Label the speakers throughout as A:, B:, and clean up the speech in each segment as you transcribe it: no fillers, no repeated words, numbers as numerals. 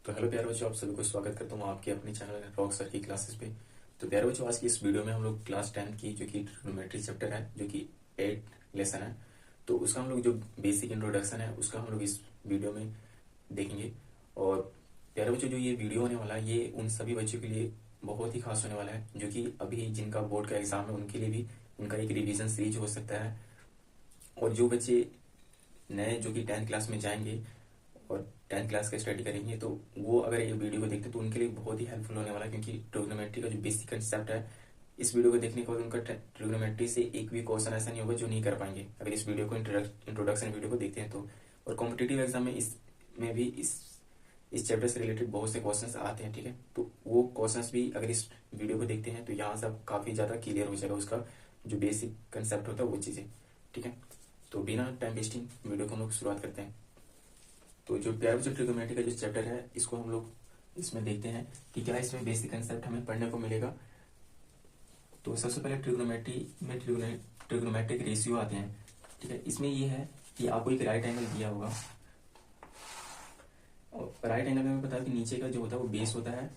A: तो हेलो प्यारे बच्चों, आप सभी को स्वागत करता हूँ आपके अपने चैनल रॉक सर की क्लासेस पे। तो प्यारे बच्चों, आज की इस वीडियो में हम लोग क्लास 10 की जो कि ट्रिग्नोमेट्री चैप्टर है, जो कि 8 लेसन है, तो उसका हम लोग जो बेसिक इंट्रोडक्शन है उसका हम लोग इस वीडियो में देखेंगे। और प्यारे बच्चों, जो ये वीडियो होने वाला है ये उन सभी बच्चों के लिए बहुत ही खास होने वाला है जो कि अभी जिनका बोर्ड का एग्जाम है उनके लिए भी उनका एक रिविजन सीरीज हो सकता है। और जो बच्चे नए जो कि 10th क्लास में जाएंगे और 10th क्लास का स्टडी करेंगे तो वो अगर ये वीडियो को देखते हैं तो उनके लिए बहुत ही हेल्पफुल होने वाला है, क्योंकि ट्रिग्नोमेट्री का जो बेसिक कंसेप्ट है इस वीडियो को देखने के बाद उनका ट्रिग्नोमेट्री से एक भी क्वेश्चन ऐसा नहीं होगा जो नहीं कर पाएंगे अगर इस वीडियो को इंट्रोडक्शन वीडियो को देखते हैं तो। और कॉम्पिटेटिव एग्जाम में इसमें भी इस चैप्टर से रिलेटेड बहुत से क्वेश्चंस आते हैं, ठीक है। तो वो क्वेश्चंस भी अगर इस वीडियो को देखते हैं तो यहाँ से काफी ज्यादा क्लियर हो जाएगा उसका जो बेसिक कंसेप्ट होता है वो चीजें, ठीक है। तो बिना टाइम वेस्टिंग वीडियो को हम लोग शुरुआत करते हैं। तो जो प्यारे बच्चों, ट्रिग्नोमेट्री का जो चैप्टर है इसको हम लोग इसमें देखते हैं कि क्या इसमें बेसिक कंसेप्ट हमें पढ़ने को मिलेगा। तो सबसे पहले ट्रिग्नोमेट्री में ट्रिग्नोमेट्रिक रेशियो आते हैं, ठीक है। इसमें ये है कि आपको एक राइट एंगल दिया होगा और राइट एंगल में पता है कि नीचे का जो होता है वो बेस होता है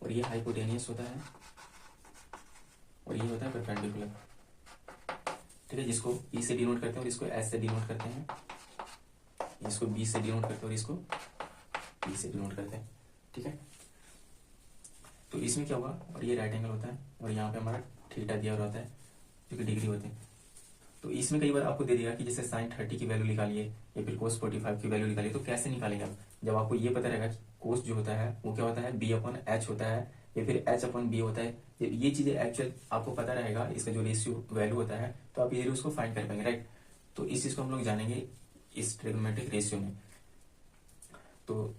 A: और ये हाइपोटेनियस होता है और ये होता है परपेंडिकुलर, ठीक है, जिसको ई से डिनोट करते हैं और इसको एस से डिनोट करते हैं, इसको बी से डिनोट करते हैं और इसको पी से डिनोट करते हैं, ठीक है। तो इसमें क्या होगा, और ये राइट एंगल होता है और यहाँ पे हमारा थीटा दिया हुआ होता है जो कि डिग्री होते हैं। तो इसमें कई बार आपको दे देगा कि जैसे साइन 30 की वैल्यू निकालिए या फिर कोस 45 की वैल्यू निकालिए, तो कैसे निकालेंगे आप, जब आपको ये पता रहेगा कि कोस जो होता है वो क्या होता है बी अपॉन एच होता है या फिर एच अपॉन बी होता है। जब ये चीजें एक्चुअल आपको पता रहेगा इसका जो रेशियो वैल्यू होता है तो आप इजीली उसको फाइंड कर पाएंगे, राइट। तो इस चीज को हम लोग जानेंगे इस ट्रिग्नोमेट्रिक रेशियो में। तो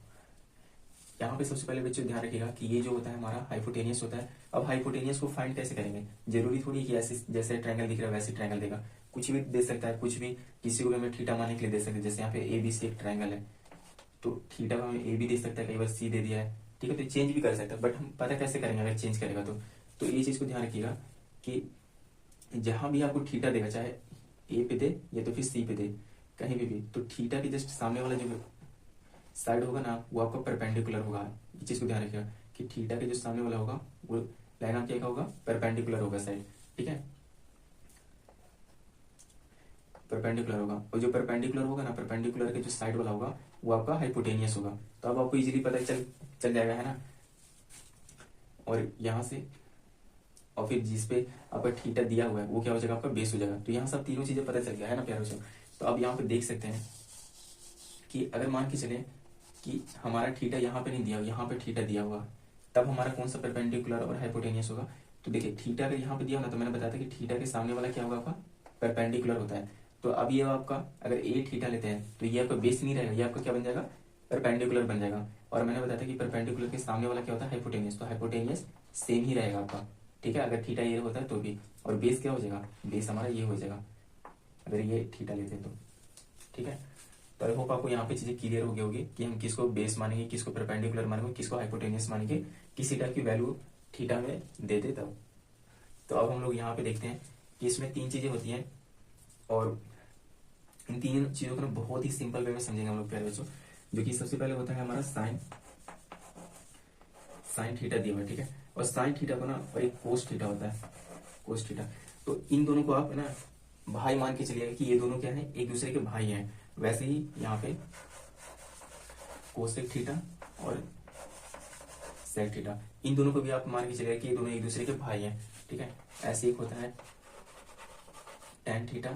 A: यहाँ पे सबसे पहले बच्चों ध्यान रखिएगा कि ये जो होता है हमारा हाइपोटेनियस होता है। अब हाइपोटेनियस को फाइंड कैसे करेंगे, जरूरी थोड़ी कि ऐसे जैसे ट्रायंगल दिख रहा है वैसे ट्रायंगल देगा, कुछ भी दे सकता है, कुछ भी किसी को भी हमें थीटा मानने के लिए दे सकते हैं। जैसे यहाँ पे ए बी सी एक ट्रायंगल है तो थीटा को हमें ए भी दे सकता है, कई बार सी दे दिया है, ठीक है। तो चेंज भी कर सकता है, बट हम पता कैसे करेंगे अगर चेंज करेगा तो ये चीज को ध्यान रखिएगा कि जहां भी आपको थीटा देगा, चाहे ए पे दे या तो फिर सी पे दे, कहीं भी तो थीटा के जस्ट सामने वाला जो साइड होगा ना वो आपका परपेंडिकुलर होगा। ये चीज को ध्यान रखिएगा कि थीटा के जो सामने वाला होगा वो लाइन आपका क्या होगा, परपेंडिकुलर होगा साइड, ठीक है, परपेंडिकुलर होगा। और जो परपेंडिकुलर होगा ना, परपेंडिकुलर के जो साइड वाला होगा वो आपका हाइपोटेनियस होगा। तो अब आपको इजीली पता चल जाएगा, है ना। और यहाँ से और फिर जिसपे आपका थीटा दिया हुआ है वो क्या हो जाएगा, आपका बेस हो जाएगा। तो यहाँ सब तीनों चीजें पता चल गया है ना प्यारे बच्चों। तो अब यहाँ पे देख सकते हैं कि अगर मान के चले कि हमारा थीटा यहाँ पे नहीं दिया, यहाँ पे थीटा दिया हुआ, तब हमारा कौन सा परपेंडिकुलर और हाइपोटेनियस होगा। तो देखिए थीटा अगर यहाँ पे दिया होगा तो मैंने बताया था कि थीटा के सामने वाला क्या होगा, आपका परपेंडिकुलर होता है। तो अब ये आपका अगर ए थीटा लेते हैं तो ये आपका बेस नहीं रहेगा, ये आपका क्या बन जाएगा, परपेंडिकुलर बन जाएगा। और मैंने बताया था कि परपेंडिकुलर के सामने वाला क्या होता है, हाइपोटेनियस। तो हाइपोटेनियस सेम ही रहेगा आपका, ठीक है, अगर थीटा ये होता है तो भी। और बेस क्या हो जाएगा, बेस हमारा ये हो जाएगा अगर ये थीटा लेते हैं तो, ठीक है। तो आई होप आपको यहाँ पे चीजें क्लियर हो गई होगी कि हम किसको बेस मानेंगे, किसको परपेंडिकुलर मानेंगे, किसको हाइपोटेनियस मानेंगे, किसी टाइप की वैल्यू थीटा में दे दे तब। तो अब हम लोग यहाँ पे देखते हैं कि इसमें तीन चीजें होती हैं और इन तीन चीजों को ना बहुत ही सिंपल वे में समझेंगे हम लोग प्यारे बच्चों। जो कि सबसे पहले होता है हमारा साइन थीटा दिया हुआ है, ठीक है। और साइन थीटा को ना और एक कोस थीटा होता है, कोस थीटा। तो इन दोनों को आप ना भाई मान के चलिएगा कि ये दोनों क्या है, एक दूसरे के भाई हैं। वैसे ही यहाँ पे कोसेक थीटा और सेक थीटा, इन दोनों को भी आप मान के चलिएगा कि ये दोनों एक दूसरे के भाई हैं, ठीक है। ऐसे एक होता है टेन थीटा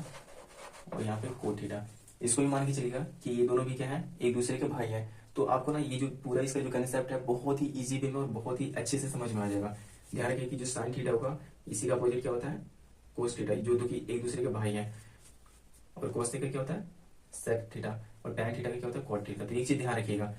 A: और यहाँ पे को थीटा, इसको भी मान के चलिएगा कि ये दोनों भी क्या है, एक दूसरे के भाई हैं। तो आपको ना ये जो पूरा इसका जो कंसेप्ट है बहुत ही इजी वे में और बहुत ही अच्छे से समझ में आ जाएगा। ध्यान रखिए कि जो साइन थीटा होगा इसी का अपोजिट क्या होता है, कोस थीटा, जो दो की एक दूसरे के भाई हैं। और कोस थीटा क्या होता है, सेक थीटा। और टैन थीटा का क्या होता है, कॉट थीटा। तो एक चीज ध्यान रखिएगा।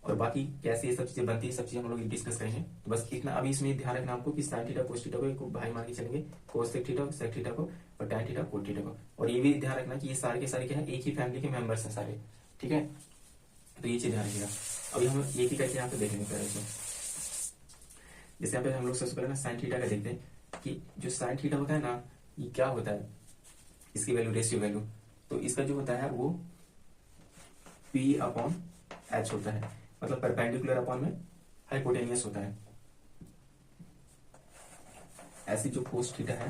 A: और बाकी कैसे ये सब चीजें बनती है सब चीजें हम लोग डिस्कस करेंगे। तो बस इतना अभी इसमें ध्यान रखना आपको कि साइन थीटा कोस थीटा को एक भाई मान के चलेंगे, कोस थीटा सेक थीटा को और टैन थीटा कोट थीटा को। और ये भी ध्यान रखना कि ये सारे के सारे क्या है, एक ही फैमिली के मेंबर्स हैं सारे, ठीक है। तो ये चीज ध्यान रखिएगा। अभी हम एक ही करके यहाँ पे देखेंगे पहले से। जैसे यहाँ पे हम लोग सबसे पहले ना साइन थीटा का देखते हैं कि जो साइन थीटा होता है ना ये क्या होता है, इसकी वैल्यू रेशियो वैल्यू। तो इसका जो होता है वो P अपॉन एच होता है। मतलब परपेंडिकुलर अपॉन में हाइपोटेनियस होता है। ऐसी जो कोस थीटा है,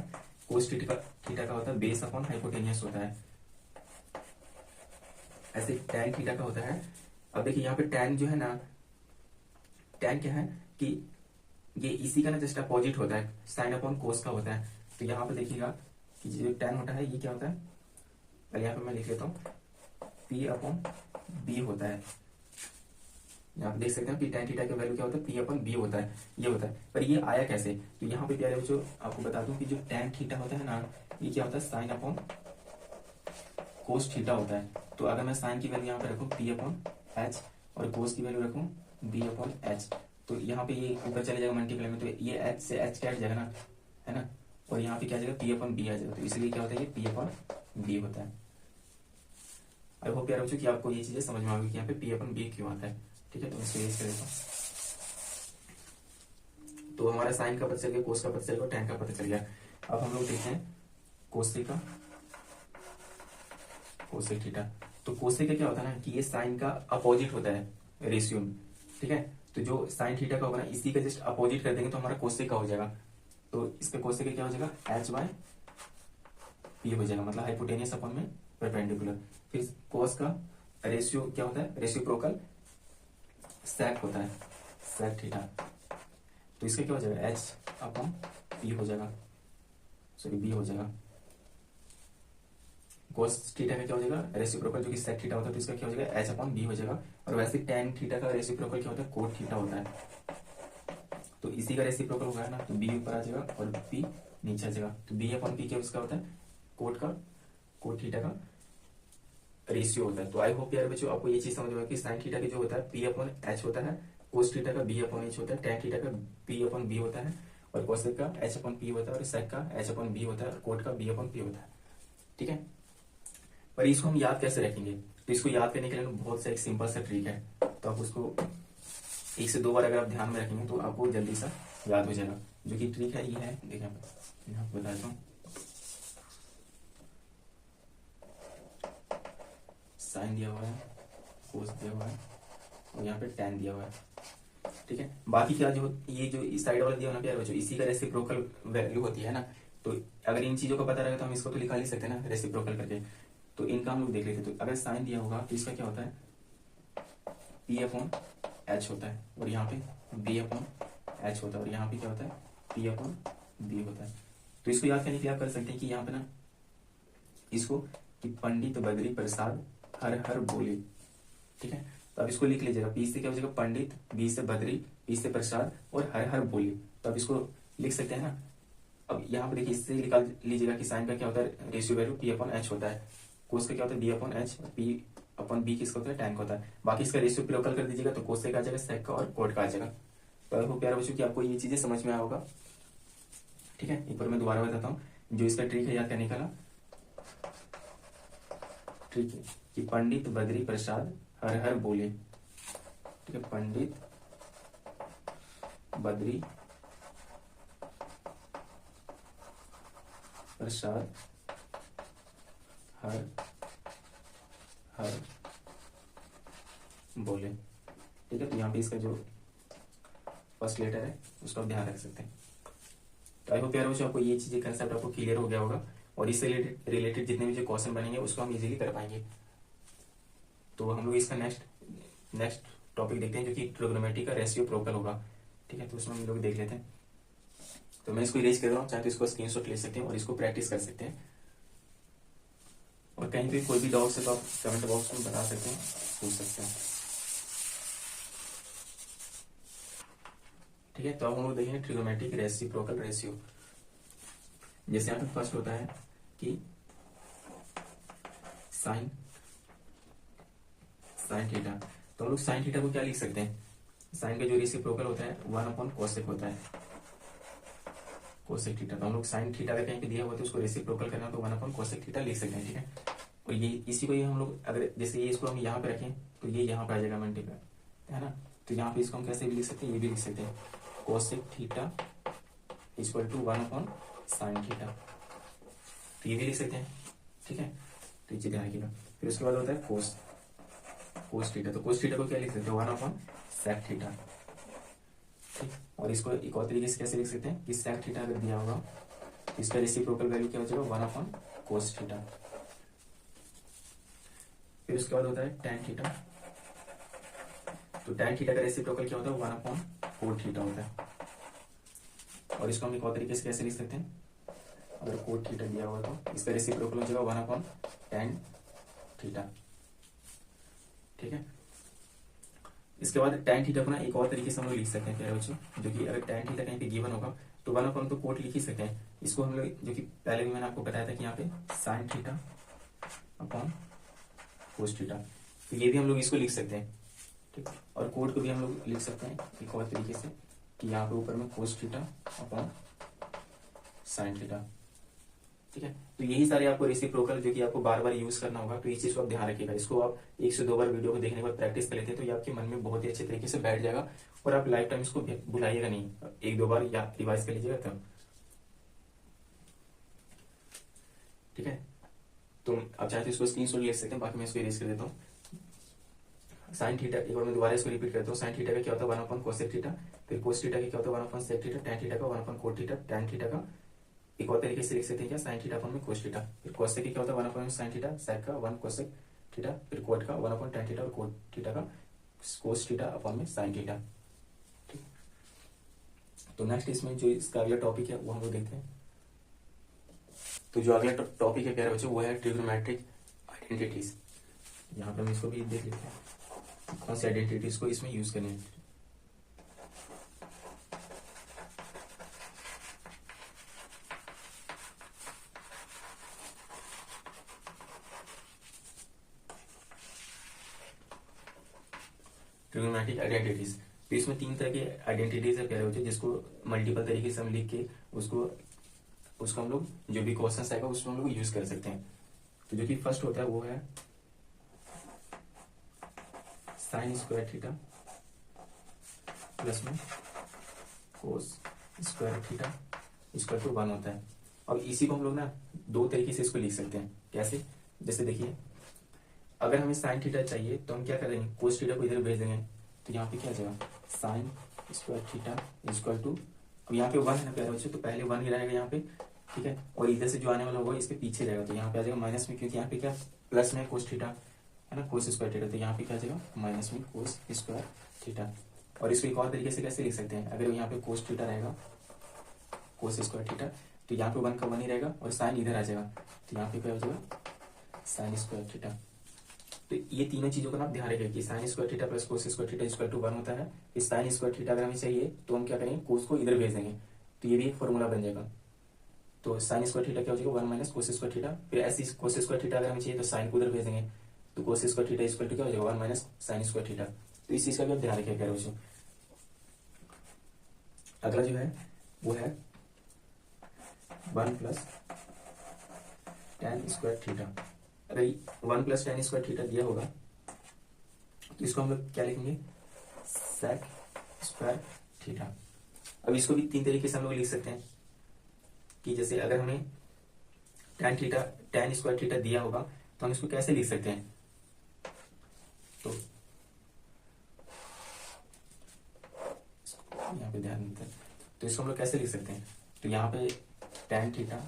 A: कोस थीटा का होता है बेस अपॉन हाइपोटेनियस होता है। ऐसे टैन थीटा का होता है। अब देखिए यहाँ पे टैन जो है ना, टैन क्या है कि ये इसी का ना जस्ट अपोजिट होता है, साइन अपॉन कोस का होता है। तो यहाँ पे देखिएगा कि जो टैन होता है ये क्या होता है, पहले यहाँ पे मैं लिख लेता हूँ, पी अपॉन बी होता है। यहाँ पे देख सकते हैं कि टैन थीटा का वैल्यू क्या होता है, पी अपॉन बी होता है, ये होता है। पर ये आया कैसे, तो यहाँ पे प्यारे बच्चों आपको बता दूं कि जो टैन थीटा होता है ना, ये क्या होता है, साइन अपॉन कोस थीटा होता है। तो अगर मैं साइन की वैल्यू यहाँ पे रखूँ पी अपॉन एच और कोस की वैल्यू रखूँ बी अपॉन एच, तो यहाँ पे ये ऊपर चले जाएगा मल्टीप्लाई में, तो ये एच से एच क्या जाएगा ना, है ना, और यहाँ पे क्या जाएगा, पी अपॉन बी आ जाएगा। तो इसलिए क्या होता है, ये पी अपॉन बी होता है। आई होप यार बच्चों कि आपको ये चीजें समझ में आ गई कि यहाँ पे पी अपॉन बी क्यों आता है। ठीक है, तो इसको यूज कर देता हूँ। तो हमारा साइन का पता चल गया, कोस का पता चल गया, टैन का पता चल गया। अब हम लोग देखते हैं कोसेक का, कोसेक थीटा। तो कोसेक का क्या होता है ना कि ये साइन का अपोजिट होता है रेशियो में। ठीक है, तो जो साइन थीटा का होगा ना, इसी का जस्ट अपोजिट कर देंगे तो हमारा कोसेक का हो जाएगा। तो इसका कोसेक का क्या हो जाएगा, एच बाय पी हो जाएगा, मतलब हाइपोटेनियस अपॉन में परपेंडिकुलर। फिर कोस का रेशियो क्या होता है, रेसिप्रोकल सेक होता है, सेक थीटा। तो इसका क्या हो जाएगा, एच अपॉन पी हो जाएगा, सॉरी बी हो जाएगा। कोस थीटा का क्या हो जाएगा, रेसिप्रोकल जो कि सेक थीटा होता है, तो इसका क्या हो जाएगा, एच अपॉन बी हो जाएगा। और वैसे टैन थीटा का रेसिप्रोकल क्या होता है, कोट थीटा होता है। तो इसी का रेसिप्रोकल होगा ना, तो बी ऊपर आ जाएगा और पी नीचे आ जाएगा। तो बी अपॉन पी क्या उसका होता है, कोट का, कोट थीटा का रेशियो होता है। तो आई होप यार बच्चों आपको ये चीज समझ में कि साइन थीटा की जो होता है पी अपॉन एच होता है, कोस थीटा का बी अपॉन एच होता है, टैन थीटा का पी अपॉन बी होता है, और कोसेक का एच अपॉन पी होता है, और सेक का एच अपॉन बी होता है, और कोट का बी अपॉन पी होता है। ठीक है, पर इसको हम याद कैसे रखेंगे, तो इसको याद करने के लिए बहुत सा एक सिंपल सा ट्रिक है। तो आप उसको एक से दो बार अगर आप ध्यान में रखेंगे तो आपको जल्दी सा याद हो जाएगा। जो कि ट्रिक है ये है, देखिए मैं आपको बताता हूँ। साइन दिया हुआ है, कोस दिया हुआ है, और यहाँ पे टैन दिया हुआ है। ठीक है, बाकी क्या जो ये जो इस साइड वाला दिया हुआ ना प्यारे बच्चों, इसी का रेसिप्रोकल वैल्यू होती है ना। तो अगर इन चीजों का पता रहेगा तो हम इसको तो लिखा नहीं सकते ना रेसिप्रोकल करके। तो इनका हम लोग देख लेते। तो अगर साइन दिया होगा तो इसका क्या होता है, पी अपॉन एच होता है, और यहाँ पे बी अपॉन एच होता है, और यहाँ पे क्या होता है, पी अपॉन बी होता है। तो इसको याद करने के लिए आप कर सकते हैं कि यहाँ पे ना इसको कि पंडित बद्री प्रसाद हर हर बोले। ठीक है, तो अब इसको लिख लीजिएगा, पी से क्या हो जाएगा पंडित, बी से बद्री, पी से प्रसाद, और हर हर बोले। तो अब इसको लिख सकते हैं ना। अब यहाँ पे देखिए इससे निकाल लीजिएगा कि साइन का क्या होता है, ratio value P upon H होता है, कोस का क्या होता है B upon H, P upon B किसका होता है, टैन का होता है। बाकी इसका रेशियो लोकल कर दीजिएगा तो कोसेक आ जाएगा, सेक का और कोट का आ जाएगा। तो आई होप प्यारे बच्चों कि आपको ये चीजें समझ में आया होगा। ठीक है, एक बार मैं दोबारा बताता हूँ जो इसका ट्रिक है याद करने का। ठीक है, कि पंडित बद्री प्रसाद हर हर बोले। ठीक है, पंडित बद्री प्रसाद हर हर बोले। ठीक है, तो यहाँ पे इसका जो फर्स्ट लेटर है उसका आप ध्यान रख सकते हैं। तो आई होप प्यारे बच्चों आपको ये चीजें कंसेप्ट आपको क्लियर हो गया होगा, और इससे रिलेटेड जितने भी जो क्वेश्चन बनेंगे उसको हम इजीली कर पाएंगे। तो हम लोग इसका नेक्स्ट टॉपिक देखते हैं जो कि ट्रिग्नोमेट्री का रेसिप्रोकल होगा। ठीक है, तो उसमें हम लोग देख लेते हैं। तो मैं इसको इरेज कर रहा हूँ, चाहे तो इसको स्क्रीनशॉट ले सकते हैं और इसको प्रैक्टिस कर सकते हैं। और कहीं पे कोई भी डाउट है तो आप कमेंट बॉक्स में बता सकते हैं, पूछ सकते हैं। ठीक है, तो अब हम लोग देखेंगे ट्रिग्नोमेट्रिक रेसिप्रोकल रेशियो। जैसे यहाँ पे फर्स्ट होता है कि साइन थीटा। तो हम लोग साइन थीटा को क्या लिख सकते हैं, साइन का जो रेसिप्रोकल होता है 1 अपॉन कोसेक होता है, कोसेक थीटा। तो हम लोग साइन थीटा का कहीं पे दिया हुआ तो उसको रेसिप्रोकल करना तो 1 अपॉन कोसेक थीटा लिख सकते हैं। ठीक है, और ये इसी को ही हम लोग अगर जैसे ये इसको हम यहाँ पे रखें तो ये यहाँ पे आ जाएगा मल्टीप्लाई, है ना। तो यहाँ पे इसको हम कैसे भी लिख सकते हैं, ये भी लिख सकते हैं, cosec theta equal to 1 upon sine theta. तो ये भी लिख सकते हैं। ठीक है, तो ये ध्यान रखिएगा। फिर उसके बाद होता है कोस थीटा। तो कोस थीटा को क्या लिख सकते हैं, 1 अपॉन सेक थीटा। ठीक, और इसको एक और तरीके से कैसे लिख सकते हैं कि सेक थीटा अगर दिया होगा तो इसका रेसिप्रोकल वैल्यू क्या हो जाएगा, 1/cos थीटा। फिर उसके बाद होता है tan थीटा। तो tan थीटा का रेसिप्रोकल क्या होता है, 1/cot थीटा होता है। और इसको हम एक और तरीके से कैसे लिख सकते हैं, अगर cot थीटा दिया हुआ तो इसका रेसिप्रोकल हो जाएगा 1/tan थीटा। ठीक है, इसके बाद tan थीटा को ना एक और तरीके से हम लोग लिख सकते हैं प्यारे बच्चों, जो कि अगर tan थीटा कहीं पे गिवन होगा तो 1/, तो कोट लिख ही सकते हैं। इसको हम लोग, जो कि पहले भी मैंने आपको बताया था कि यहाँ पे sin theta upon cos theta, तो ये भी हम लोग इसको लिख सकते हैं। ठीक, और कोड को भी हम लोग लिख सकते हैं एक और तरीके से कि यहाँ पे ऊपर में cos theta upon sin theta. ठीक है, तो यही सारे आपको रेसिप्रोकल जो कि आपको बार बार यूज करना होगा, तो इस चीज को आप ध्यान रखिएगा। इसको आप 1 से 2 बार वीडियो को देखने के बाद प्रैक्टिस कर लेते हैं तो ये आपके मन में बहुत ही अच्छे तरीके से बैठ जाएगा और आप लाइफ टाइम इसको भुलाइएगा नहीं, 1-2 बार या रिवाइज कर लीजिएगा तब। ठीक है, तो आप चाहे तो इसको स्क्रीनशॉट ले सकते हैं, बाकी मैं इसको इरेज कर देता हूँ। साइन थीटा, एक बार मैं दोबारा इसको रिपीट करता हूँ। साइन थीटा का क्या होता है 1/cos थीटा, फिर cos थीटा का क्या होता है 1/sec थीटा, tan थीटा का 1/cot थीटा, tan थीटा का एक और तरीके से लिख सकते हैं क्या, sin थीटा अपॉन में cos थीटा, फिर cos की क्या होता है 1/sin थीटा, sec का 1/cosec थीटा, फिर cot का 1/tan थीटा और cot थीटा का cos थीटा अपॉन में sin थीटा। ठीक, तो नेक्स्ट इसमें जो इसका अगला टॉपिक है वो हम लोग देखते हैं। तो जो अगला टॉपिक है प्यारे बच्चों वो है ट्रिग्नोमेट्रिक आइडेंटिटीज। यहाँ पर हम इसको भी देख लेते हैं कौन सी आइडेंटिटीज को इसमें यूज करनी है। ट्रिग्नोमेट्रिक आइडेंटिटीज, तो इसमें 3 तरह के आइडेंटिटीज है प्यारे बच्चों, जिसको मल्टीपल तरीके से हम लिख के उसको हम लोग जो भी क्वेश्चन आएगा उसमें हम लोग यूज कर सकते हैं। तो जो कि फर्स्ट होता है वो है साइन स्क्वायर थीटा प्लस में cos square theta equal to 1 होता है। अब इसी को हम लोग ना 2 तरीके से इसको लिख सकते हैं। कैसे, जैसे देखिए अगर हमें साइन थीटा चाहिए तो हम क्या करेंगे, कोस थीटा को इधर भेज देंगे, तो यहाँ पे क्या आ जाएगा sine square theta equal to, अब यहाँ पे 1 है ना प्यारे बच्चों, तो पहले 1 ही रहेगा यहाँ पे। ठीक है, और इधर से जो आने वाला होगा इसके पीछे रहेगा, तो यहाँ पे आ जाएगा माइनस में, क्योंकि यहाँ पे क्या प्लस में कोस थीटा है ना, कोस स्क्वायर थीटा, तो यहाँ पे क्या आ जाएगा माइनस में कोस स्क्वायर थीटा। और इसको एक और तरीके से कैसे लिख सकते हैं, अगर यहाँ पे कोस थीटा रहेगा कोस स्क्वायर थीटा, तो यहाँ पे 1 का 1 ही रहेगा और साइन इधर आ जाएगा, तो यहाँ पे क्या हो जाएगा साइन स्क्वायर थीटा। तो ये तीनों चीजों का आप ध्यान रखें कि sine square theta plus cos square theta equal to 1 होता है। इस साइन स्क्वायर थीटा अगर हमें चाहिए तो हम क्या करेंगे, कोस को इधर भेज देंगे, तो ये भी एक फॉर्मूला बन जाएगा। तो साइन स्क्वायर थीटा क्या हो जाएगा 1 माइनस कोस स्क्वायर थीटा, फिर ऐसे कोस स्क्वायर थीटा अगर हमें चाहिए तो साइन को उधर भेज देंगे, तो cos square theta equal to क्या हो जाएगा 1 माइनस साइन स्क्वायर थीटा। तो इस चीज का भी आप ध्यान रखें प्यारे बच्चों। अगला जो है वो है 1 प्लस tan स्क्वायर थीटा। अगर 1 प्लस tan स्क्वायर थीटा दिया होगा तो इसको हम लोग क्या लिखेंगे sec स्क्वायर थीटा। अब इसको भी 3 तरीके से हम लोग लिख सकते हैं कि जैसे अगर हमें tan स्क्वायर थीटा दिया होगा तो हम इसको कैसे लिख सकते हैं, तो यहाँ पे ध्यान देते हैं, तो इसको हम लोग कैसे लिख सकते हैं, तो यहाँ पे tan theta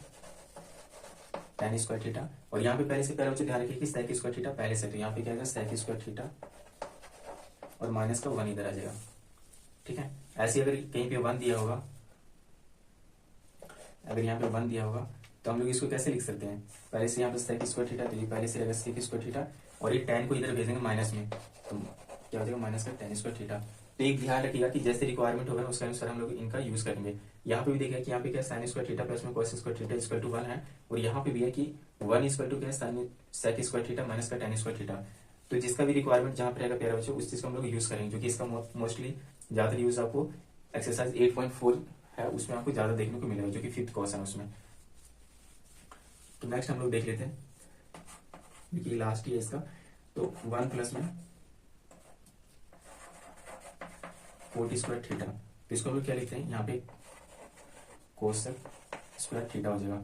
A: tan square theta, और यहाँ पे पहले से पहले ध्यान रखिए कि sec स्क्वायर थीटा पहले से, तो यहाँ पे क्या आएगा sec स्क्वायर थीटा और माइनस का 1 इधर आ जाएगा। ठीक है, ऐसे अगर कहीं पे 1 दिया होगा, अगर यहाँ पे 1 दिया होगा तो हम लोग इसको कैसे लिख सकते हैं, पहले से यहाँ पे sec स्क्वायर थीटा, तो ये पहले से रहेगा sec स्क्वायर थीटा और ये tan को इधर भेजेंगे माइनस में, तो क्या हो जाएगा माइनस का tan स्क्वायर थीटा। तो एक ध्यान रखिएगा कि जैसे रिक्वायरमेंट होगा उसके अनुसार हम लोग इनका यूज करेंगे। यहाँ पे भी देखिए कि यहाँ पे क्या साइन स्क्वायर थीटा प्लस में cos square theta equal to 1 है, और यहाँ पे भी है कि 1 इक्वल टू क्या है sine sec square theta minus का tan स्क्वायर थीटा। तो जिसका भी रिक्वायरमेंट जहाँ पे रहेगा प्यारे बच्चों उस चीज को हम लोग यूज करेंगे, जो कि इसका मोस्टली ज्यादा यूज आपको एक्सरसाइज 8.4 है उसमें आपको ज्यादा देखने को मिलेगा, जो कि 5th क्वेश्चन है उसमें। तो नेक्स्ट हम लोग देख लेते हैं, देखिए लास्ट ही है इसका, तो 1 प्लस में कोट स्क्वायर थीटा, तो इसको हम लोग क्या लिखते हैं यहाँ पे कोसेक स्क्वायर थीटा हो जाएगा।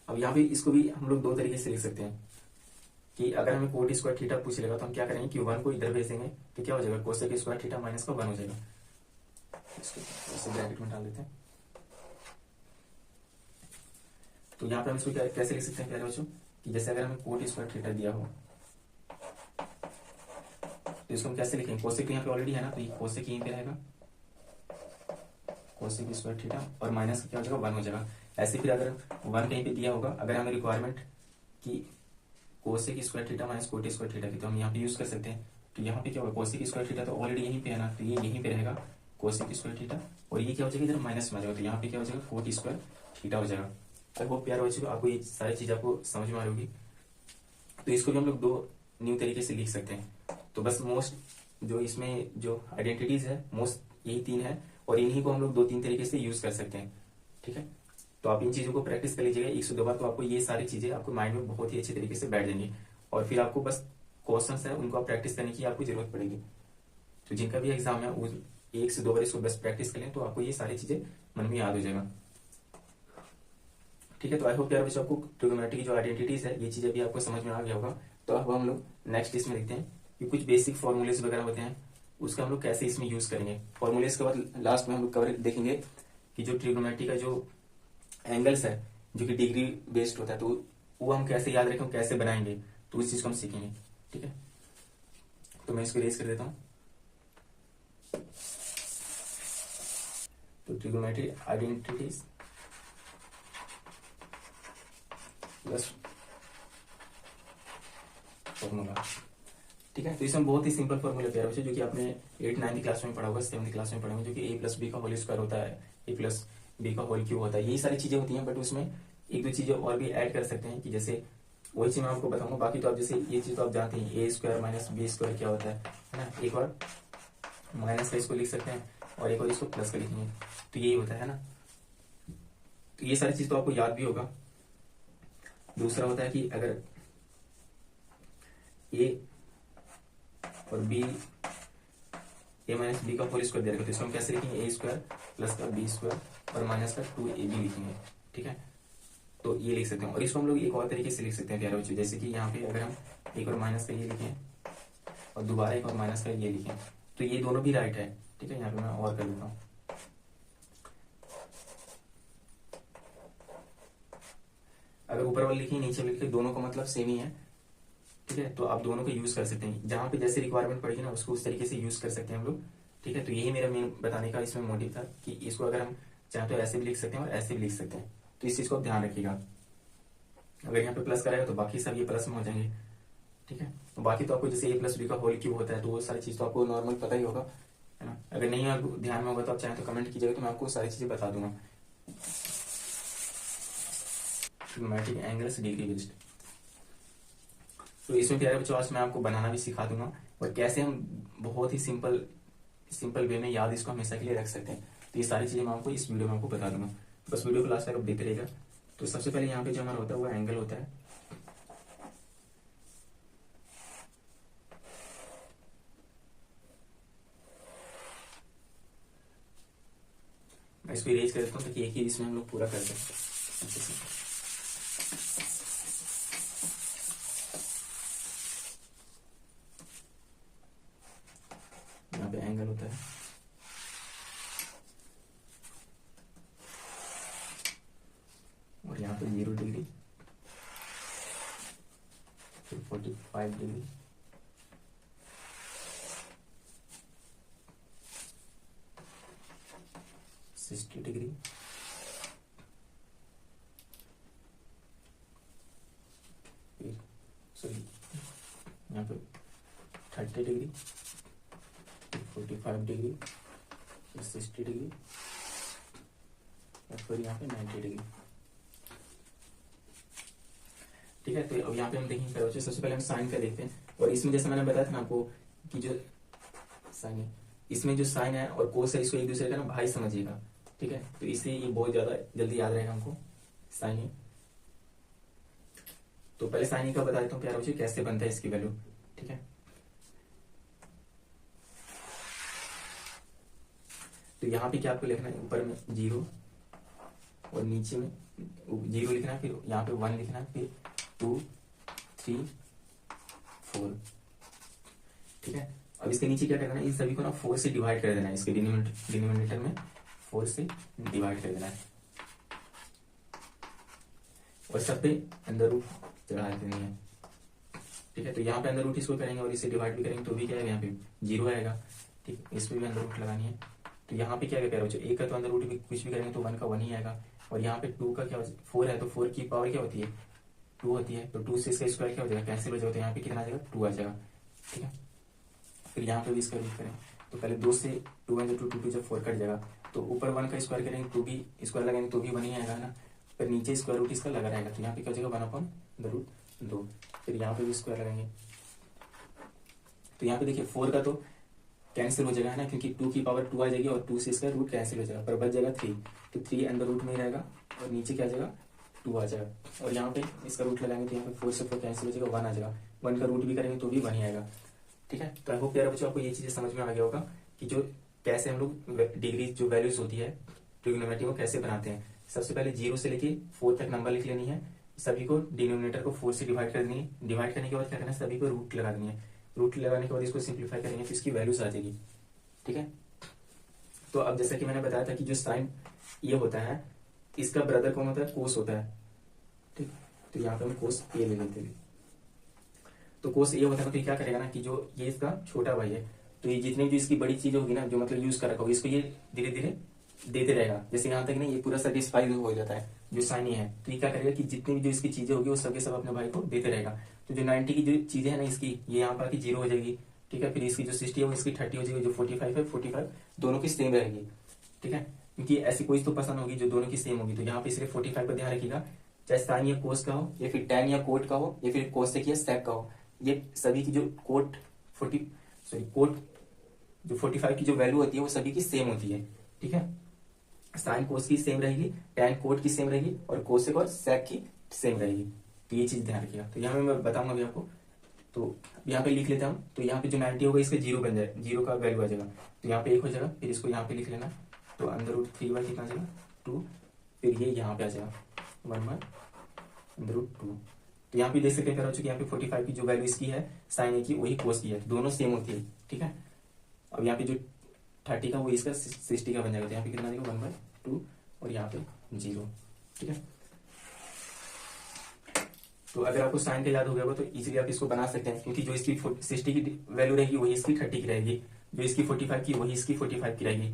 A: अब यहाँ पे इसको भी हम लोग 2 तरीके से लिख सकते हैं कि अगर हमें कोट स्क्वायर थीटा पूछ लेगा तो हम क्या करेंगे कि 1 को इधर भेज देंगे तो क्या हो जाएगा, कोसेक स्क्वायर थीटा माइनस का 1 हो जाएगा। इसको ऐसे ब्रैकेट में डाल देते हैं। तो यहाँ पे हम इसको कैसे लिख सकते हैं प्यारे बच्चों, कि जैसे अगर हमें कोट स्क्वायर थीटा दिया हो तो इसको हम कैसे लिखेंगे, कोसेक तो यहाँ पे ऑलरेडी है ना, तो ये कोसेक यहीं पे रहेगा, कोसेक स्क्वायर थीटा और माइनस का क्या हो जाएगा 1 हो जाएगा। ऐसे फिर अगर 1 कहीं पे दिया होगा, अगर हमें रिक्वायरमेंट कि cosec square theta minus cot square theta की, तो हम यहाँ पे यूज कर सकते हैं। तो यहाँ पे क्या होगा, कोसेक स्क्वायर थीटा तो ऑलरेडी यहीं पे है ना, तो ये यहीं पे रहेगा कोसेक स्क्वायर थीटा, और ये क्या हो जाएगा इधर माइनस में आ जाएगा, तो यहाँ पे क्या हो जाएगा कोट स्क्वायर थीटा हो जाएगा। आई होप प्यारे बच्चों आपको ये सारी चीज आपको समझ में आ रही होगी। तो इसको भी हम लोग 2 न्यू तरीके से लिख सकते हैं। तो बस मोस्ट जो इसमें जो आइडेंटिटीज है मोस्ट यही 3 है, और इन्हीं को हम लोग 2-3 तरीके से यूज कर सकते हैं। ठीक है, तो आप इन चीजों को प्रैक्टिस कर लीजिएगा 102 बार, तो आपको ये सारी चीजें आपको माइंड में बहुत ही अच्छे तरीके से बैठ जाएंगी, और फिर आपको बस क्वेश्चन है उनको आप प्रैक्टिस करने की आपको जरूरत पड़ेगी। तो जिनका भी एग्जाम है वो 1 से 2 बार इसको बस प्रैक्टिस करें, तो आपको ये सारी चीजें मन में याद हो जाएगा। ठीक है, तो आई होप यार बच्चों आपको ट्रिग्नोमेट्री की जो आइडेंटिटीज है ये चीजें भी आपको समझ में आ गया होगा। तो अब हम लोग नेक्स्ट इसमें देखते हैं कि कुछ बेसिक फॉर्मूलेस वगैरह होते हैं, उसका हम लोग कैसे इसमें यूज करेंगे। फॉर्मूलेस के बाद लास्ट में हम लोग कवर देखेंगे कि जो ट्रिग्नोमेट्री का जो एंगल्स है जो कि डिग्री बेस्ड होता है, तो वो हम कैसे याद रखें, कैसे बनाएंगे, तो उस चीज को हम सीखेंगे। ठीक है, तो मैं इसको रेज कर देता हूँ। तो ट्रिग्नोमेट्री आइडेंटिटीज प्लस फॉर्मूला। ठीक है, तो इसमें बहुत ही सिंपल फॉर्मूला प्यारा बच्चों जो कि आपने 8-9 क्लास में पढ़ा होगा, 7th क्लास में पढ़ा होगा, जो कि a प्लस बी का होल स्क्वायर होता है, a प्लस बी का होल क्यूब होता है। यही सारी चीजें होती हैं, बट उसमें 1-2 चीजें और भी ऐड कर सकते हैं, कि जैसे वही चीज मैं आपको बताऊंगा। बाकी तो आप जैसे ये चीज तो आप जानते हैं, ए स्क्वायर माइनस बी स्क्वायर क्या होता है ना। एक और माइनस का इसको लिख सकते हैं और एक और इसको प्लस का लिखेंगे, तो यही होता है ना। तो ये सारी चीज तो आपको याद भी होगा। दूसरा होता है कि अगर ए और बी, ए माइनस बी का होल स्क्वायर दे रखा, तो इसको हम कैसे लिखेंगे, ए स्क्वायर प्लस का बी स्क्वायर और माइनस का 2ab लिखेंगे। ठीक है, तो ये लिख सकते हैं। और इसको हम लोग एक और तरीके से लिख सकते हैं प्यारे बच्चों, जैसे कि यहाँ पे अगर हम एक और माइनस का ये लिखें और दोबारा एक और माइनस का ये लिखें, तो ये दोनों भी राइट है। ठीक है, यहाँ पे मैं और कर देता हूँ। अगर ऊपर वाले लिखे नीचे लिखे, दोनों का मतलब सेम ही है। ठीक है, तो आप दोनों को यूज कर सकते हैं, जहां पे जैसे रिक्वायरमेंट पड़ेगी ना उसको उस तरीके से यूज कर सकते हैं हम लोग। ठीक है, तो यही मेरा मेन बताने का इसमें मोटिव था कि इसको अगर हम चाहे तो ऐसे भी लिख सकते हैं और ऐसे भी लिख सकते हैं, तो इस चीज को आप ध्यान रखिएगा। अगर यहाँ पे प्लस करेगा तो बाकी सब ये प्लस में हो जाएंगे। ठीक है, तो बाकी तो आपको जैसे ए प्लस बी का होल क्यूब होता है, तो वो सारी चीज तो आपको नॉर्मल पता ही होगा, है ना। अगर नहीं आपको ध्यान में होगा तो आप चाहे तो कमेंट कीजिएगा, तो मैं आपको सारी चीजें बता दूंगा। ट्रिग्नोमेट्रिक एंगल्स डिग्री बेस्ड, तो इसमें प्यारे बच्चों आज मैं आपको बनाना भी सिखा दूंगा, और कैसे हम बहुत ही सिंपल वे में याद इसको हमेशा के लिए रख सकते हैं। तो ये सारी चीजें मैं आपको इस वीडियो में आपको बता दूंगा, बस वीडियो को लास्ट तक आप देखते रहेगा। तो सबसे पहले यहाँ पे जो हमारा होता है वो एंगल होता है। मैं इसको इरेज कर देता हूँ ताकि एक ही इसमें हम लोग पूरा कर सकें। यहाँ पे एंगल होता है, और यहाँ पे 0 डिग्री, फिर 45 डिग्री, सिक्सटी डिग्री, सॉरी यहाँ पे 30 डिग्री, 45 डिग्री, 60 डिग्री, और फिर यहाँ पे 90 डिग्री। ठीक है, तो अब यहाँ पे हम देखेंगे सबसे पहले हम साइन का देखते हैं। और इसमें जैसे मैंने बताया था ना आपको कि जो साइन है, इसमें जो साइन है और कोस है, इसको एक दूसरे का ना भाई समझिएगा। ठीक है, तो इसलिए ये बहुत ज्यादा जल्दी याद रहेगा हमको, साइन ए। तो पहले साइन ए का बता देता हूँ प्यारे बच्चों कैसे बनता है इसकी वैल्यू। ठीक है, तो यहाँ पे क्या आपको लिखना है, ऊपर में 0 और नीचे में 0 लिखना है, फिर यहाँ पे 1 लिखना है, फिर 2, 3, 4। ठीक है, अब इसके नीचे क्या करना है, इन सभी को ना 4 से डिवाइड कर देना है, इसके डिनोमिनेटर में 4 से डिवाइड कर देना है और सब पे अंदर रूट चढ़ा देनी है। ठीक है, तो यहाँ पे अंदर रूट इसको करेंगे और इसे डिवाइड भी करेंगे तो भी क्या है, यहाँ पे 0 आएगा। ठीक, इस पे भी अंदर रूट लगानी है। तो यहाँ पे क्या क्या कह रहे हो, 1 का तो अंदर रूट भी कुछ भी करेंगे तो 1 का 1 ही आएगा। और यहाँ पे 2 का क्या 4 है तो 4 की पावर क्या होती है, 2 होती है। तो 2 से इसका स्क्वायर क्या हो जाएगा, कैंसिल हो जाएगा। तो यहाँ पे कितना आ जाएगा, 2 आ जाएगा। ठीक है, फिर यहाँ पे भी इसका रूट करें तो पहले 2 से 2 × 2 2 जब 4 कट जाएगा तो ऊपर 1 का स्क्वायर करेंगे तो भी स्क्वायर लगाएंगे तो भी 1 ही आएगा ना। फिर नीचे स्क्वायर रूट इसका लगा रहेगा तो यहाँ पे क्या हो जाएगा 1/√2। फिर यहाँ पे भी स्क्वायर लगाएंगे तो यहाँ पे देखिए 4 का तो कैंसिल हो जाएगा है ना, क्योंकि 2 की पावर 2 आ जाएगी और 2 से इसका रूट कैंसिल हो जाएगा, पर बच जाएगा 3। तो 3 अंदर रूट में ही रहेगा और नीचे क्या आ जाएगा, 2 आ जाएगा। और यहाँ पे इसका रूट लगाएंगे तो यहाँ पे 4 से 4 कैंसिल हो जाएगा, 1 आ जाएगा। 1 का रूट भी करेंगे तो भी 1 ही आएगा। ठीक है, तो आई होप प्यारे बच्चों आपको ये चीजें समझ में आ गया होगा कि जो कैसे हम लोग डिग्री जो वैल्यूज होती है ट्रिग्नोमेट्री को कैसे बनाते हैं। सबसे पहले 0 से लेके 4 तक नंबर लिख लेनी है, सभी को डिनोमिनेटर को 4 से डिवाइड कर देनी है। डिवाइड करने के बाद क्या करना है, सभी को रूट लगा देनी है। रूट लगाने के बाद इसको सिंप्लीफाई करेंगे तो इसकी वैल्यूज आ जाएगी। ठीक है, तो अब जैसा कि मैंने बताया था कि जो साइन ये होता है इसका ब्रदर कौन होता है, कोस होता है। ठीक, तो यहाँ पे हम कोस ए ले लेते हैं। तो कोस ए होता है तो क्या करेगा ना कि जो ये इसका छोटा भाई है तो ये जितनी जो इसकी बड़ी चीज होगी ना, जो मतलब यूज कर रखा होगा, इसको ये धीरे धीरे देते रहेगा। जैसे यहाँ तक ना ये पूरा सेटिस्फाई हो जाता है जो साइन ये है, तो ये क्या करेगा कि जितनी भी जो इसकी चीजें होगी वो सब के सब अपने भाई को देते रहेगा। तो जो 90 की जो चीजें है ना इसकी, ये यहाँ पर 0 हो जाएगी। ठीक है, फिर इसकी जो 60 है वो इसकी 30 हो जाएगी, जो 45 है 45 दोनों की सेम रहेगी। ठीक है, क्योंकि ऐसी कोई तो पसंद होगी जो दोनों की सेम होगी। तो यहाँ पे सिर्फ 45 का ध्यान रखिएगा, चाहे साइन या कोस का हो या फिर टैन या कोट का हो या फिर कोसेक या सेक का हो, ये सभी की जो कोट 45 की जो वैल्यू होती है वो सभी की सेम होती है। ठीक है, साइन कोस की सेम रहेगी, टैन कोट की सेम रहेगी और कोसेक और सेक की सेम रहेगी। तो ये चीज ध्यान रखिएगा। तो यहाँ मैं बताऊंगा अभी आपको, तो यहाँ पे लिख लेता हूँ। तो यहाँ पे जो 90 होगा इसका 0 बन जाएगा, 0 का वैल्यू आ जाएगा तो यहाँ पे 1 हो जाएगा। फिर इसको यहाँ पे लिख लेना, तो अंदर रूट 3 कितना आ जाएगा 2। फिर ये यहाँ पे आ जाएगा 1/√2। तो यहाँ पे देख सकते हैं यहाँ पे 45 की जो वैल्यू इसकी है साइन ए की वही कोस की है, दोनों सेम होती है। ठीक है, अब यहाँ पे जो 30 का वो इसका 60 का बन जाएगा। तो यहाँ पे कितना आ जाएगा 1/2 और यहाँ पे 0। ठीक है, तो अगर आपको साइन का याद हो गया होगा तो इजीली आप इसको बना सकते हैं, क्योंकि जो इसकी 60 की वैल्यू रहेगी वही इसकी 30 की रहेगी, जो इसकी 45 की वही इसकी 45 की रहेगी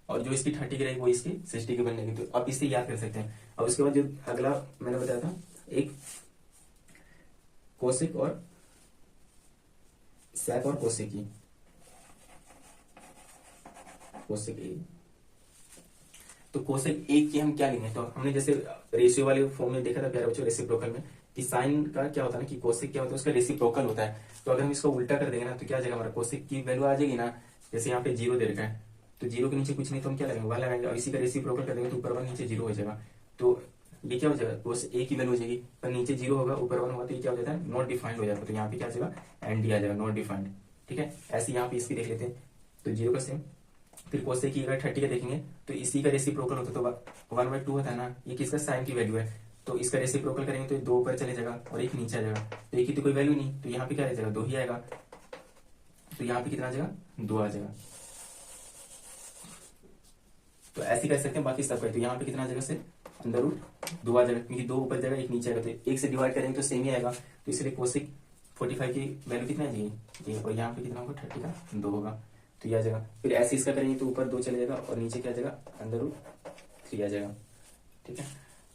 A: और जो इसकी 30 की रहेगी वो इसकी 60 की बन जाएगी। तो आप इससे याद कर सकते हैं। अब उसके बाद जो अगला मैंने बताया था एक कोसेक और सेक और कोसेक की कोसेक ए। तो कोसेक ए की हम क्या लेंगे, तो हमने जैसे रेशियो वाले फॉर्म में देखा था प्यारे बच्चों रेसिप्रोकल में कि साइन का क्या होता है ना कि कोसेक क्या होता है उसका रेसिप्रोकल होता है। तो अगर हम इसको उल्टा कर देंगे ना तो क्या आ जाएगा हमारा कोसेक की वैल्यू आ जाएगी ना, जैसे यहाँ पे 0 दे रखा है तो 0 के नीचे कुछ नहीं तो हम क्या लगाएंगे 1 लगाएंगे और इसी का रेसिप्रोकल कर देंगे तो ऊपर 1 नीचे 0 हो जाएगा। तो ये क्या हो जाएगा, कोस ए की वैल्यू हो जाएगी पर नीचे 0 होगा ऊपर 1 होगा तो ये क्या हो जाता है नॉट डिफाइंड हो जाता है। तो यहाँ पे क्या आ जाएगा एनडी आ जाएगा नॉट डिफाइंड। ठीक है, ऐसे यहाँ पे इसकी देख लेते हैं तो 0 का सेम। फिर कोसेक की अगर 30 का देखेंगे तो इसी का रेसिप्रोकल होता है तो 1/2 होता है ना, ये किसका साइन की वैल्यू है। तो इसका रेसिप्रोकल करेंगे तो 2 ऊपर चले जाएगा और 1 नीचे आ जाएगा। तो 1 की तो कोई वैल्यू नहीं, तो यहाँ पे क्या आ जाएगा 2 ही आएगा। तो यहाँ पे कितना आ जाएगा 2 आ जाएगा। तो ऐसे कर सकते हैं बाकी सब का। तो यहाँ पे कितना आ जाएगा सिर्फ √2 आ जाएगा, क्योंकि 2 ऊपर जाएगा 1 नीचे आएगा तो 1 से डिवाइड करेंगे तो सेम ही आएगा। तो इसलिए कोसेक 45 की वैल्यू कितना आ जाएगी ये, और यहाँ पे कितना होगा 30 का 2 होगा तो ये आ जाएगा। फिर ऐसे इसका करेंगे तो ऊपर 2 चले जाएगा और नीचे क्या आ जाएगा √3 आ जाएगा। ठीक है,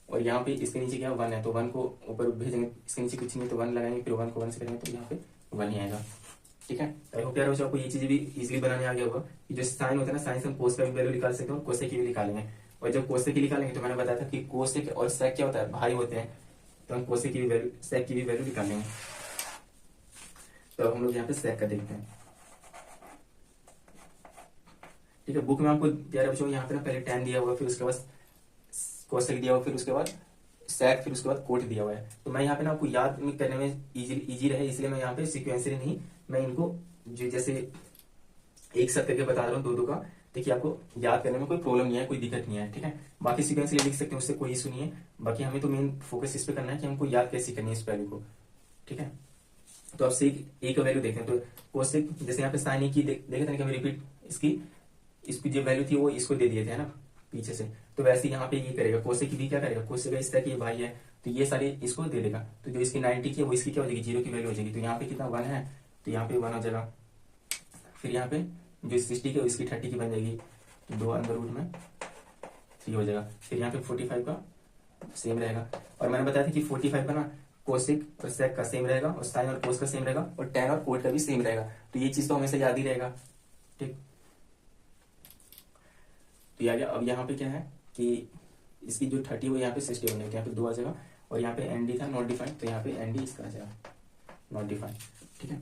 A: और यहाँ पे इसके नीचे क्या 1 है तो 1 को ऊपर भेजेंगे, इसके नीचे कुछ नहीं तो 1 लगाएंगे, फिर 1 को 1 से करेंगे तो यहाँ पे 1 ही आएगा। ठीक है, आई होप यार बच्चों आपको ये चीजें भी इजीली बनाने आ गया होगा कि जो साइन होता है ना, साइन से हम कोस का भी वैल्यू निकाल सकते हैं और कोसेक की भी निकालेंगे। और जब कोसेक की निकालेंगे तो मैंने बताया था कि कोसेक और सेक क्या होता है भाई होते हैं, तो हम कोसेक की भी वैल्यू सेक की भी वैल्यू निकालेंगे। तो हम लोग यहाँ पे सेक का देखते हैं। ठीक है, बुक में आपको प्यारे बच्चों यहाँ पे ना पहले टैन दिया हुआ, फिर उसके बाद कोसेक दिया हुआ, फिर उसके बाद सेक, फिर उसके बाद कोट दिया हुआ है। तो मैं यहाँ पे ना आपको याद करने में इजी रहे इसलिए मैं यहाँ पे सिक्वेंसली नहीं, मैं इनको जो जैसे एक साथ करके बता रहा हूँ दो का। देखिए आपको याद करने में कोई प्रॉब्लम नहीं है, कोई दिक्कत नहीं है। ठीक है, बाकी सिक्वेंसली लिख सकते हैं उससे कोई इशू नहीं है। बाकी हमें तो मेन फोकस इस पे करना है कि हमको याद कैसे करनी है इस वैल्यू को। ठीक है, तो अब सेक ए का वैल्यू देखते हैं। तो कोसेक जैसे यहाँ पे साइन ए की देखे थे ना, कभी रिपीट इसकी जो वैल्यू थी वो इसको दे दिए थे ना पीछे से, तो वैसे यहाँ पे ये करेगा कोसेक की भी क्या करेगा, कोसेक इस तरह की भाई है तो ये सारे इसको दे देगा। तो जो इसकी 90 की है वो इसकी क्या हो जाएगी, 0 की वैल्यू हो जाएगी। तो यहाँ पे कितना 1 है, तो यहाँ पे 1 हो जाएगा। फिर यहाँ पे जो 60 की है इसकी 30 की बन जाएगी, तो 2 अंदर रूट में 3 हो जाएगा। फिर यहाँ पे 45 का सेम रहेगा। और मैंने बताया था कि 45 का ना कोसेक और सेक का सेम रहेगा, और साइन और कोस का सेम रहेगा, और टेन और कोट का भी सेम रहेगा। तो ये चीज तो हमेशा याद ही रहेगा। ठीक, तो आ गया। अब यहाँ पे क्या है कि इसकी जो 30 वो यहाँ पे 60 होने, यहाँ पे 2 आ जाएगा। और यहाँ पे एनडी था नॉट डिफाइंड, तो यहाँ पे एनडी इसका आ जाएगा नॉट डिफाइंड। ठीक है,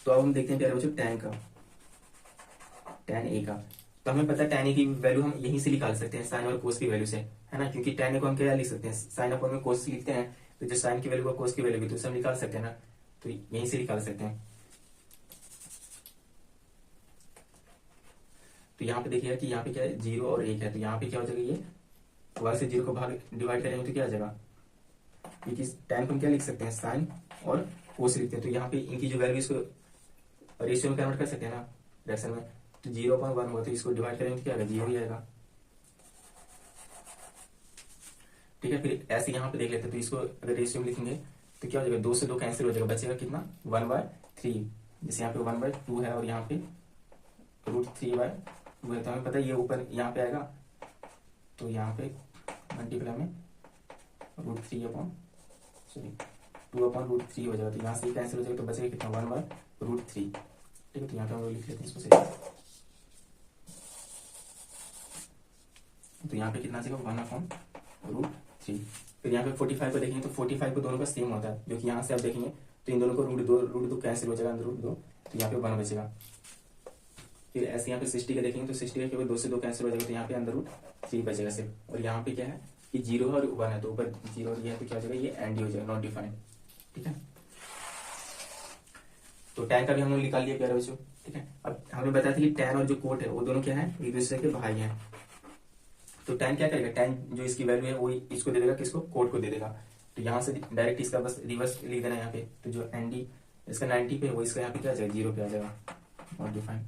A: तो अब हम देखते हैं प्यारे बच्चों टैन का, टैन ए का। तो हमें पता है टैन ए की वैल्यू हम यहीं से निकाल सकते हैं साइन और कोस की वैल्यू से, है ना, क्योंकि टैन ए को हम क्या लिख सकते हैं, साइन अपॉन में कोस लिखते हैं। तो जो साइन की वैल्यू को कोस की वैल्यू भी तो उसे हम निकाल सकते हैं ना, तो यहीं से निकाल सकते हैं। तो यहाँ पे देखिएगा कि यहाँ पे क्या है 0 और 1 है, तो यहाँ पे क्या हो जाएगा, ये 1 से 0 को भाग डिवाइड करेंगे तो क्या आ जाएगा, क्योंकि टैन को हम क्या लिख सकते हैं, साइन और कोस लिखते हैं। तो यहाँ पे इनकी जो वैल्यू इसको रेशियो में कन्वर्ट कर सकते हैं ना फ्रैक्शन में, तो 0/1 हुआ तो इसको डिवाइड करेंगे तो क्या आएगा, 0 ही आएगा। ठीक है, फिर ऐसे यहाँ पे देख लेते हैं। तो इसको अगर रेशियो में लिखेंगे तो क्या हो जाएगा, 2 से 2 कैंसिल हो जाएगा, बचेगा कितना 1/3। जैसे यहाँ पे 1/2 है और यहाँ पे √3/2 है, तो हमें पता है ये ऊपर यहाँ पे आएगा, तो यहाँ पे मल्टीप्लाई में √2/√3 हो जाएगा। तो यहाँ से कैंसिल हो जाएगा, तो बचेगा कितना 1/√3। ठीक है, तो यहाँ पे हम लोग लिख लेते हैं इसको सही। तो यहाँ पे कितना आएगा 1/√3। फिर यहाँ पे 45 को देखेंगे तो 45 को दोनों का सेम होता है, जो कि यहाँ से आप देखेंगे तो इन दोनों को √2 कैंसिल हो जाएगा, अंदर √2, तो यहाँ पे 1 बचेगा। फिर ऐसे यहाँ पे 60 का देखेंगे तो 60 का केवल 2 से 2 कैंसिल हो जाएगा, तो यहाँ पे अंदर √3 बचेगा सिर्फ। और यहाँ पे क्या है कि 0 और 1 है, तो ऊपर 0 और ये है तो क्या हो जाएगा, ये एंड हो जाएगा, नॉट डिफाइंड। ठीक है, तो टैन का भी हम लोग निकाल लिया प्यारे बच्चों। ठीक है, अब हमने बताया था कि टैन और जो कोट है वो दोनों क्या है, एक दूसरे के भाई हैं। तो टैन क्या करेगा, टैन जो इसकी वैल्यू है वो इसको दे देगा, किसको, कोट को दे देगा। तो यहाँ से डायरेक्ट इसका बस रिवर्स लिख देना यहाँ पे। तो जो एनडी इसका 90 पे वो इसका यहाँ पे क्या आ जाएगा, 0 पे आ जाएगा, नॉट डिफाइंड।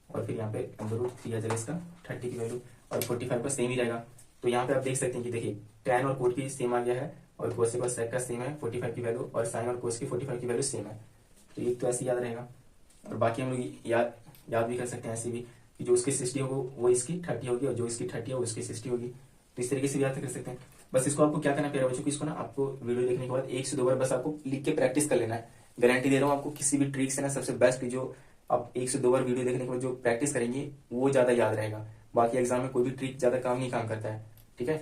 A: और फिर यहाँ पे √3 आ जाएगा इसका 30 की वैल्यू, और 45 का सेम ही रहेगा। तो यहाँ पे आप देख सकते हैं कि देखिए टैन और कोट की सेम आ गया है, और कोसेक और सेक का सेम है 45 की वैल्यू, और साइन और कोस की 45 की वैल्यू सेम है। तो ये तो ऐसे याद रहेगा। और बाकी हम लोग याद भी कर सकते हैं ऐसे भी, कि जो उसकी 60 होगी वो इसकी 30 होगी, और जो इसकी 30 है वो इसकी 60 होगी। तो इस तरीके से भी याद कर सकते हैं। बस इसको आपको क्या करना है प्यारे बच्चों को, इसको ना आपको वीडियो देखने के बाद 1 से 2 बार बस आपको लिख के प्रैक्टिस कर लेना है। गारंटी दे रहा हूँ आपको, किसी भी ट्रिक से ना सबसे बेस्ट जो आप 1 से 2 बार वीडियो देखने के बाद जो प्रैक्टिस करेंगे वो ज्यादा याद रहेगा। बाकी एग्जाम में कोई भी ट्रिक ज्यादा काम करता है। ठीक है,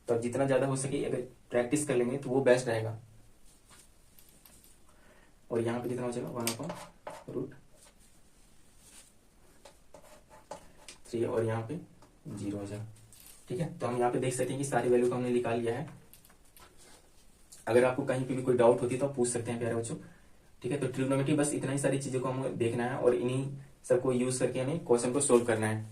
A: तो अब जितना ज्यादा हो सके अगर प्रैक्टिस कर लेंगे तो वो बेस्ट रहेगा। और यहाँ पे कितना हो जाएगा 1/√3, और यहाँ पे 0 हो जाएगा। ठीक है, तो हम यहाँ पे देख सकते हैं कि सारी वैल्यू को हमने निकाल लिया है। अगर आपको कहीं पे भी कोई डाउट होती है तो आप पूछ सकते हैं प्यारे बच्चों। ठीक है, तो ट्रिग्नोमेट्री बस इतना ही सारी चीजों को हमें देखना है, और इन्हीं सबको यूज करके हमें क्वेश्चन को सोल्व करना है।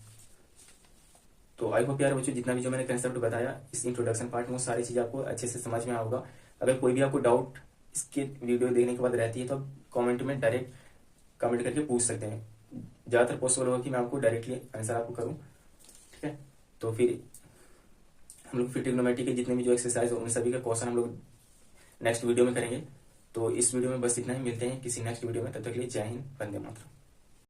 A: तो आई होप प्यारे बच्चों जितना भी जो मैंने कंसेप्ट बताया इस इंट्रोडक्शन पार्ट में, वो सारी चीजें आपको अच्छे से समझ में आएगा। अगर कोई भी आपको डाउट इसके वीडियो देखने के बाद रहती है तो आप कमेंट में डायरेक्ट कमेंट करके पूछ सकते हैं। ज्यादातर पॉसिबल होगा कि मैं आपको डायरेक्टली आंसर आपको करूं। ठीक है, तो फिर हम लोग ट्रिग्नोमेट्री के जितने भी जो एक्सरसाइज उन सभी का क्वेश्चन हम लोग नेक्स्ट वीडियो में करेंगे। तो इस वीडियो में बस इतना ही, मिलते हैं किसी नेक्स्ट वीडियो में, तब तक के लिए जय हिंद, वंदे मातरम।